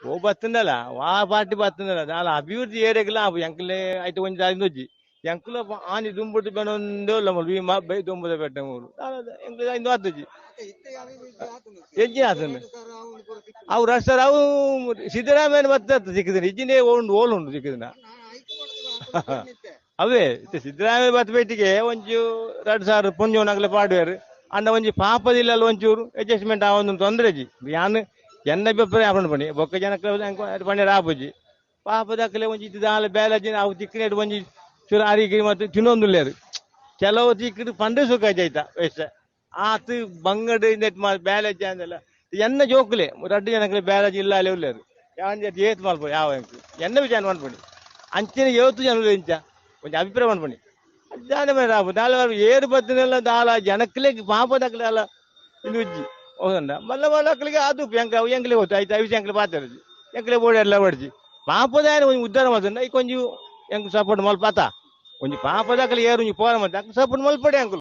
ఓ బతుండలా వా పార్టీ బతుండలా దాని అభివృద్ధి ఏరేకలా ఎంకలే అయితే కొంచెం అది వచ్చి ఎంకలో ఆని దుంబుడు బెనందో లమలు మా బై దుంబుద పెట్టము ఎంకల ఇందు వస్తుంది ఎజ్జి ఆతుంది ಅವು ರಸ್ತಾರ ಅವು ಸಿದ್ದರಾಮಯ್ಯನ ಬತ್ತ ಸಿಕ್ಕಿದ್ರೆ ಇಜ್ಜಿನೇ ಓಲುಂಡು ಸಿಕ್ಕಿದಿನ ಅವೇ ಸಿದ್ದರಾಮಯ್ಯ ಬತ್ತ ಬೇಟಿಗೆ ಒಂಚು 2,000 ಪುಂಜ ನಗಲೆ ಪಾಡುವಾರು ಅಂಡ ಒಂಜಿ ಪಾಪದಿಲ್ಲ ಒಂಚೂರು ಅಡ್ಜಸ್ಟ್ಮೆಂಟ್ ಆವೊಂದು ತೊಂದರೆಜಿ ಯಾನು ಎನ್ನ ಬೆಪ್ಪರೆ ಆಪಣ ಪಣಿ ಬೊಕ್ಕ ಜನಕ್ಕೆ ಪಣಿ ರಾಪುಜಿ ಪಾಪದಕ್ಕಲೆ ಒಂಜಿ ದಾಲ ಬೇಲಜಿ ಅವು ತಿಕ್ಕಿನೇಟ್ ಒಂಜಿ ಚೂರು ಅರಿಗಿರಿ ಮತ್ತು ತಿನ್ನೊಂದುಲ್ಲೇರು ಕೆಲವು ತಿಕ್ಕಿದು ಪಂಡೆ ಸುಖ ಆಯ್ತಾ ವೇಸ್ಟ್ ಆತು ಬಂಗಡ್ ನೆಟ್ ಬೇಲಜ್ಜಿ ಅಂದೆಲ್ಲ ಎನ್ನ ಜೋಕುಲೆ ರಡ್ಡು ಜನಕ್ಕೆ ಬೇಲಜಿ ಇಲ್ಲ ಅಲ್ಲಿ ಉಳ್ಳೇರು ಯಾವ ಏತ್ ಮಲ್ಪಡಿ ಯಾವ ಎನ್ನ ವಿಚಾರ ಮಾಡ್ಪಡಿ ಅಂಚಿನ 70 ಜನರು ಇಂಚ కొంచెం అభిప్రాయం అనుకోండి దాని రాబు దాని ఏరు బతినెల దాల జనకులే పాపదక్కలే అలా ఇది ಹೋಗಂಡ ಮಲ್ಲ ಮಕ್ಕಳಿಗೆ ಅದು ಎಂಕಲೆ ಹೋಯ್ತು ಆಯ್ತು ಐದು ಎಂಕಲೆ ಪಾತ್ರ ಎಂಕಲೆ ಬೋಡಿ ಎಲ್ಲ ಹೊಡ್ಸಿ ಪಾಪದಾಯ ಒಂದು ಉದ್ಧಾರ ಮಾಡ್ತಾರೆ ಈ ಕೊಂಚ ಎಂಕ್ ಸಪೋರ್ಟ್ ಮಲ್ಪಾತ ಒಂಜಿ ಪಾಪದಕ್ಕಲೆ ಏರು ಪೋರ ಮತ್ತೆ ಸಪೋರ್ಟ್ ಮಲ್ಪಡಿ ಅಂಕಲ್